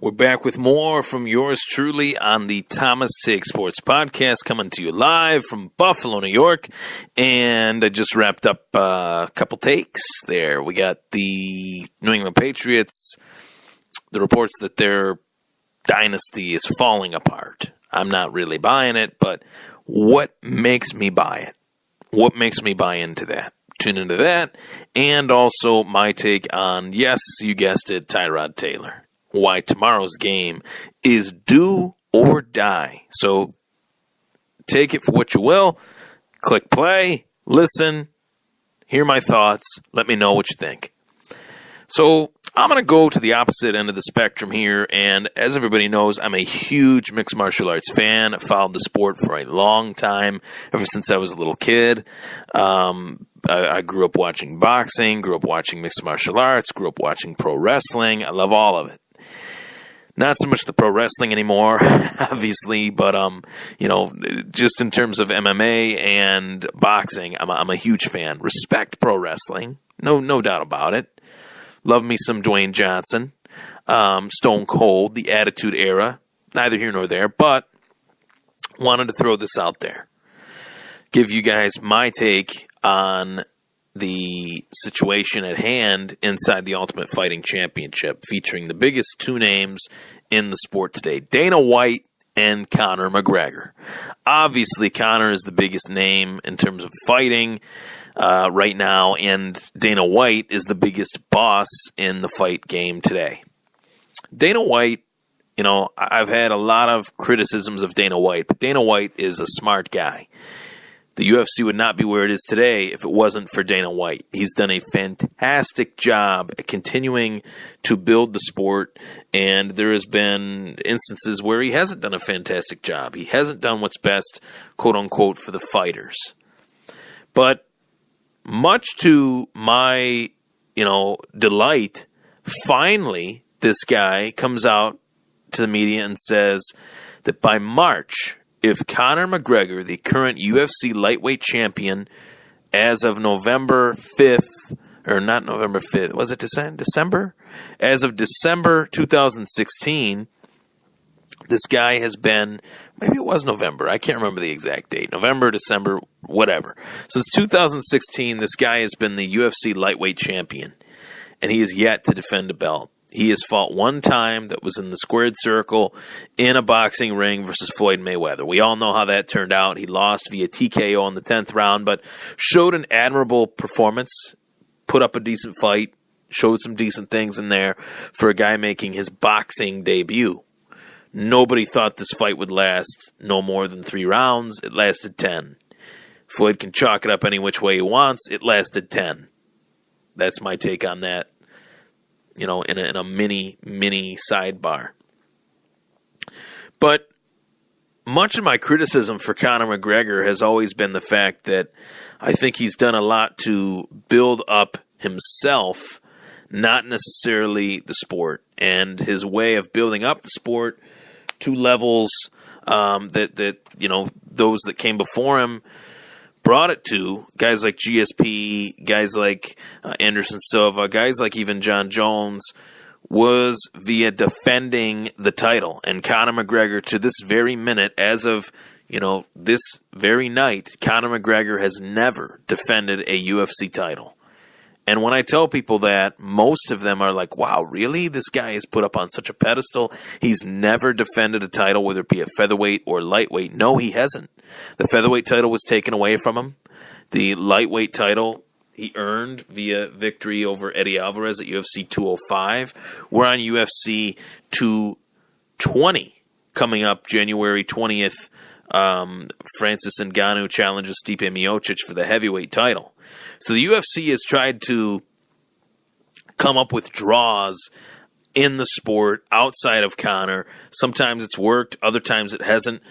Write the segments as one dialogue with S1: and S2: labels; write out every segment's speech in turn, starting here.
S1: We're back with more from yours truly on the Thomas Take Sports Podcast, coming to you live from Buffalo, New York. And I just wrapped up a couple takes there. We got the New England Patriots, the reports that their dynasty is falling apart. I'm not really buying it, but what makes me buy it? What makes me buy into that? Tune into that. And also my take on, yes, you guessed it, Tyrod Taylor. Why tomorrow's game is do or die. So take it for what you will. Click play, listen, hear my thoughts. Let me know what you think. So I'm going to go to the opposite end of the spectrum here. And as everybody knows, I'm a huge mixed martial arts fan. I followed the sport for a long time, ever since I was a little kid. I grew up watching boxing, grew up watching mixed martial arts, grew up watching pro wrestling. I love all of it. Not so much the pro wrestling anymore, obviously, but just in terms of MMA and boxing, I'm a huge fan. Respect pro wrestling, no doubt about it. Love me some Dwayne Johnson, Stone Cold, the Attitude Era. Neither here nor there, but wanted to throw this out there. Give you guys my take on the situation at hand inside the Ultimate Fighting Championship, featuring the biggest two names in the sport today, Dana White and Conor McGregor. Obviously, Conor is the biggest name in terms of fighting right now, and Dana White is the biggest boss in the fight game today. Dana White, I've had a lot of criticisms of Dana White, but Dana White is a smart guy. The UFC would not be where it is today if it wasn't for Dana White. He's done a fantastic job at continuing to build the sport, and there has been instances where he hasn't done a fantastic job. He hasn't done what's best, quote unquote, for the fighters. But much to my, delight, finally this guy comes out to the media and says that by March, if Conor McGregor, the current UFC lightweight champion, as of November 5th, or not November 5th, was it December? As of December 2016, this guy has been, maybe it was November, I can't remember the exact date, November, December, whatever. Since 2016, this guy has been the UFC lightweight champion, and he is yet to defend a belt. He has fought one time that was in the squared circle in a boxing ring versus Floyd Mayweather. We all know how that turned out. He lost via TKO in the 10th round, but showed an admirable performance, put up a decent fight, showed some decent things in there for a guy making his boxing debut. Nobody thought this fight would last no more than 3 rounds. It lasted 10. Floyd can chalk it up any which way he wants. It lasted 10. That's my take on that. In a mini sidebar. But much of my criticism for Conor McGregor has always been the fact that I think he's done a lot to build up himself, not necessarily the sport. And his way of building up the sport to levels that those that came before him brought it to, guys like GSP, guys like Anderson Silva, guys like even John Jones, was via defending the title. And Conor McGregor, to this very minute, as of this very night, Conor McGregor has never defended a UFC title. And when I tell people that, most of them are like, wow, really? This guy is put up on such a pedestal? He's never defended a title, whether it be a featherweight or lightweight. No, he hasn't. The featherweight title was taken away from him. The lightweight title he earned via victory over Eddie Alvarez at UFC 205. We're on UFC 220 coming up January 20th. Francis Ngannou challenges Stipe Miocic for the heavyweight title. So the UFC has tried to come up with draws in the sport outside of Conor. Sometimes it's worked, other times it hasn't.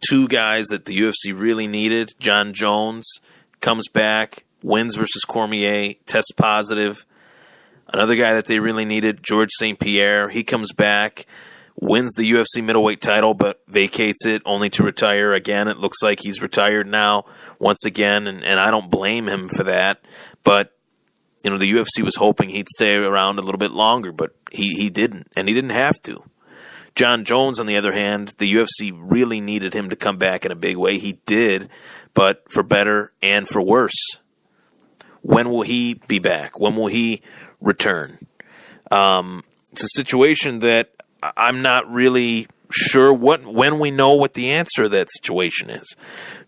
S1: 2 guys that the UFC really needed. John Jones comes back, wins versus Cormier, tests positive. Another guy that they really needed, George St. Pierre, he comes back, wins the UFC middleweight title, but vacates it only to retire again. It looks like he's retired now once again, and I don't blame him for that. But The UFC was hoping he'd stay around a little bit longer, but he didn't, and he didn't have to. John Jones, on the other hand, the UFC really needed him to come back in a big way. He did, but for better and for worse. When will he be back? When will he return? It's a situation that I'm not really sure when we know what the answer to that situation is.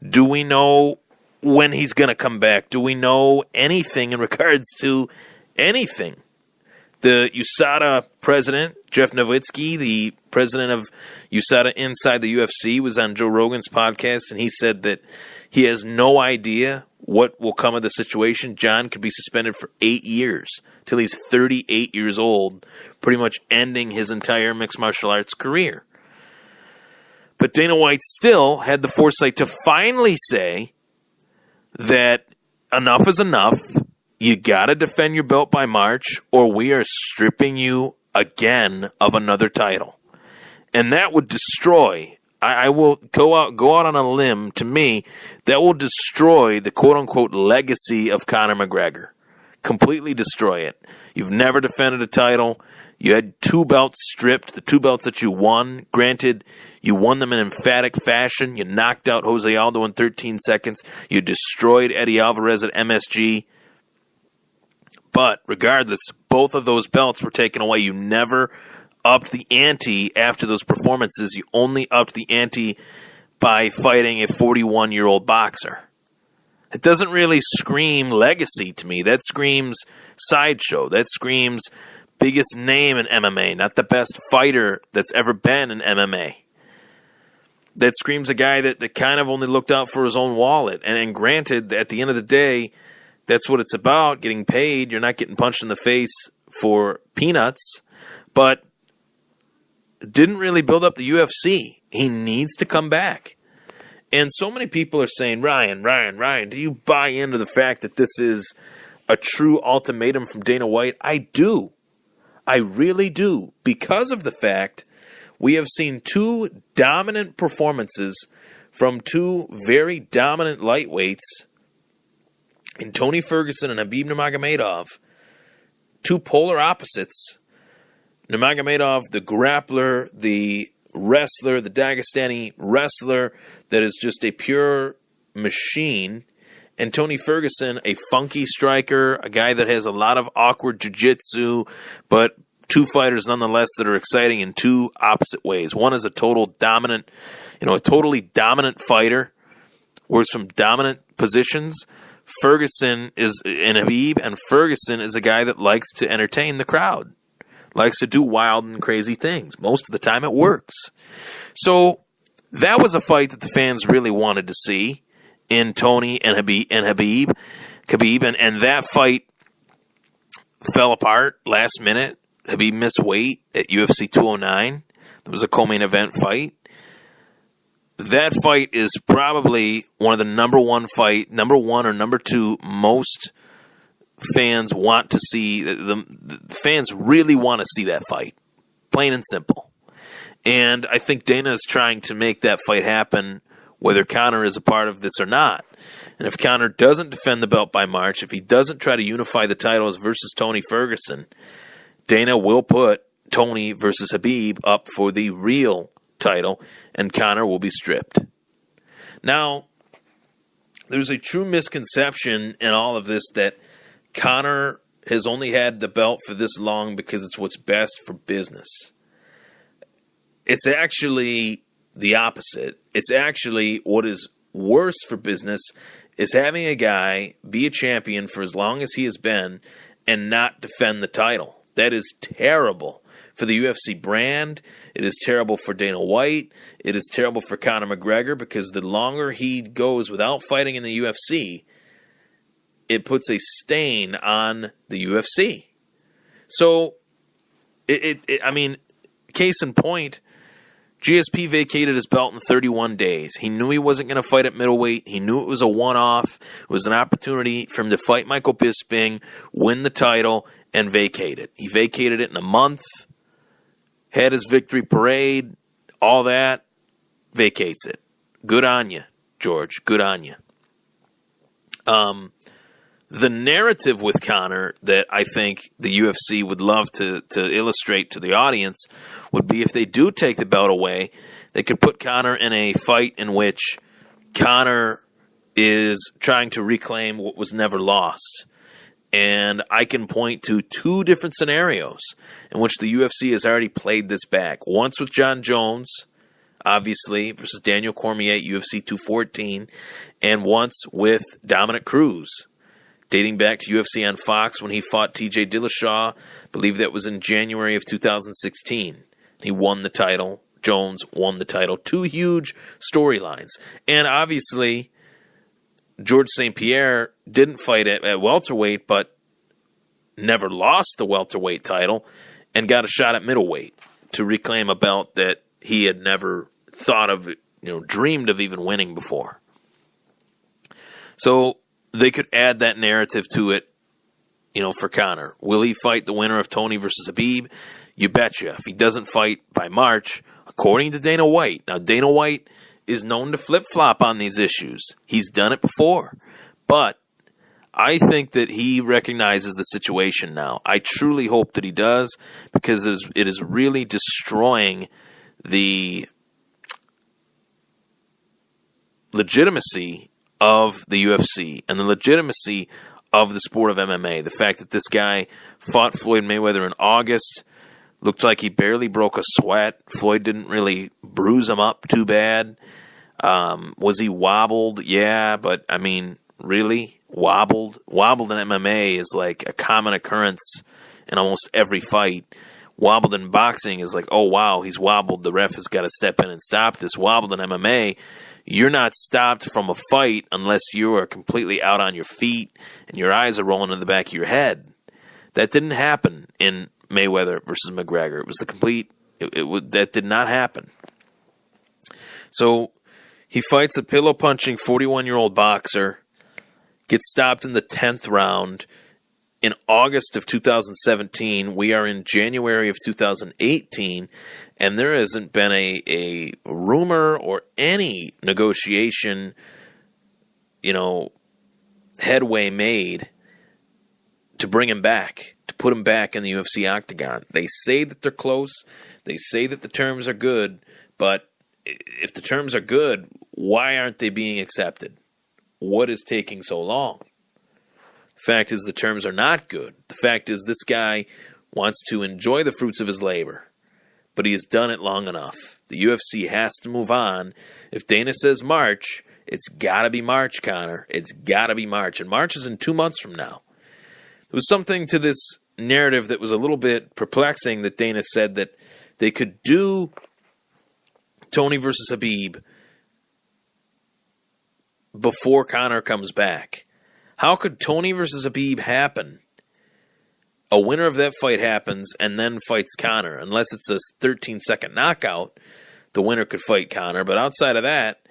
S1: Do we know when he's going to come back? Do we know anything in regards to anything? The USADA president, Jeff Nowitzki, the president of USADA Inside the UFC, was on Joe Rogan's podcast, and he said that he has no idea what will come of the situation. John could be suspended for 8 years till he's 38 years old, pretty much ending his entire mixed martial arts career. But Dana White still had the foresight to finally say that enough is enough. You got to defend your belt by March, or we are stripping you again of another title. And that would destroy, I will go out on a limb, to me, that will destroy the quote-unquote legacy of Conor McGregor. Completely destroy it. You've never defended a title. You had 2 belts stripped, the 2 belts that you won. Granted, you won them in emphatic fashion. You knocked out Jose Aldo in 13 seconds. You destroyed Eddie Alvarez at MSG. But regardless, both of those belts were taken away. You never upped the ante after those performances. You only upped the ante by fighting a 41-year-old boxer. It doesn't really scream legacy to me. That screams sideshow. That screams biggest name in MMA, not the best fighter that's ever been in MMA. That screams a guy that kind of only looked out for his own wallet. And granted, at the end of the day, that's what it's about, getting paid. You're not getting punched in the face for peanuts. But didn't really build up the UFC. He needs to come back. And so many people are saying, Ryan, do you buy into the fact that this is a true ultimatum from Dana White? I do. I really do. Because of the fact we have seen 2 dominant performances from 2 very dominant lightweights in Tony Ferguson and Khabib Nurmagomedov. 2 polar opposites. Nurmagomedov, the grappler, the wrestler, the Dagestani wrestler that is just a pure machine, and Tony Ferguson, a funky striker, a guy that has a lot of awkward jiu-jitsu, but 2 fighters nonetheless that are exciting in 2 opposite ways. One is a totally dominant fighter, works from dominant positions. Ferguson is in Khabib, and Ferguson is a guy that likes to entertain the crowd. Likes to do wild and crazy things. Most of the time it works. So that was a fight that the fans really wanted to see in Tony and Khabib. And that fight fell apart last minute. Khabib missed weight at UFC 209. It was a co-main event fight. That fight is probably one of the number one or number 2 most fans want to see. The fans really want to see that fight, plain and simple. And I think Dana is trying to make that fight happen, whether Conor is a part of this or not. And if Conor doesn't defend the belt by March, if he doesn't try to unify the titles versus Tony Ferguson, Dana will put Tony versus Khabib up for the real title, and Conor will be stripped. Now, there's a true misconception in all of this that Conor has only had the belt for this long because it's what's best for business. It's actually the opposite. It's actually what is worse for business is having a guy be a champion for as long as he has been and not defend the title. That is terrible for the UFC brand. It is terrible for Dana White. It is terrible for Conor McGregor, because the longer he goes without fighting in the UFC, it puts a stain on the UFC. So, case in point, GSP vacated his belt in 31 days. He knew he wasn't going to fight at middleweight. He knew it was a one-off. It was an opportunity for him to fight Michael Bisping, win the title, and vacate it. He vacated it in a month, had his victory parade, all that, vacates it. Good on you, George. Good on you. The narrative with Conor that I think the UFC would love to illustrate to the audience would be if they do take the belt away, they could put Conor in a fight in which Conor is trying to reclaim what was never lost. And I can point to 2 different scenarios in which the UFC has already played this back. Once with John Jones, obviously, versus Daniel Cormier at UFC 214, and once with Dominic Cruz, dating back to UFC on Fox when he fought TJ Dillashaw. I believe that was in January of 2016. He won the title. Jones won the title. 2 huge storylines. And obviously, George St. Pierre didn't fight at welterweight, but never lost the welterweight title and got a shot at middleweight to reclaim a belt that he had never thought of, dreamed of even winning before. So they could add that narrative to it, for Conor. Will he fight the winner of Tony versus Khabib? You betcha. If he doesn't fight by March, according to Dana White. Now, Dana White is known to flip-flop on these issues. He's done it before. But I think that he recognizes the situation now. I truly hope that he does, because it is really destroying the legitimacy of the UFC and the legitimacy of the sport of MMA. The fact that this guy fought Floyd Mayweather in August, looked like he barely broke a sweat. Floyd didn't really bruise him up too bad. Was he wobbled? Yeah, but I mean, really? Wobbled in MMA is like a common occurrence in almost every fight. Wobbled in boxing is like, oh wow, he's wobbled. The ref has got to step in and stop this. Wobbled in MMA, you're not stopped from a fight unless you are completely out on your feet and your eyes are rolling in the back of your head. That didn't happen in Mayweather versus McGregor. It was the complete. That did not happen. So he fights a pillow punching 41-year-old boxer, gets stopped in the 10th round. In August of 2017, we are in January of 2018, and there hasn't been a rumor or any negotiation, headway made to bring him back, to put him back in the UFC octagon. They say that they're close. They say that the terms are good, but if the terms are good, why aren't they being accepted? What is taking so long? The fact is the terms are not good. The fact is this guy wants to enjoy the fruits of his labor, but he has done it long enough. The UFC has to move on. If Dana says March, it's got to be March, Conor. It's got to be March, and March is in 2 months from now. There was something to this narrative that was a little bit perplexing that Dana said that they could do Tony versus Khabib before Conor comes back. How could Tony versus Khabib happen? A winner of that fight happens and then fights Conor. Unless it's a 13-second knockout, the winner could fight Conor. But outside of that,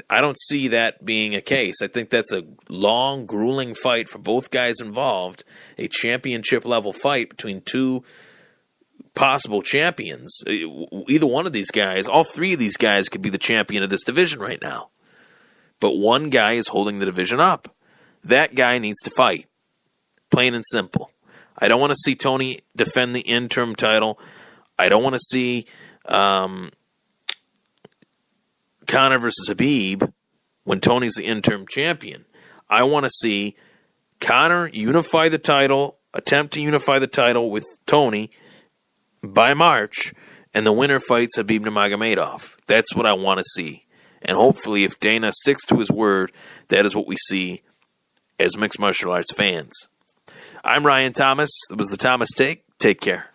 S1: I don't see that being a case. I think that's a long, grueling fight for both guys involved, a championship-level fight between 2 possible champions. Either one of these guys, all 3 of these guys could be the champion of this division right now. But one guy is holding the division up. That guy needs to fight. Plain and simple. I don't want to see Tony defend the interim title. I don't want to see Conor versus Khabib when Tony's the interim champion. I want to see Conor unify the title, attempt to unify the title with Tony by March, and the winner fights Khabib Nurmagomedov. That's what I want to see. And hopefully, if Dana sticks to his word, that is what we see as mixed martial arts fans. I'm Ryan Thomas. That was the Thomas Take. Take care.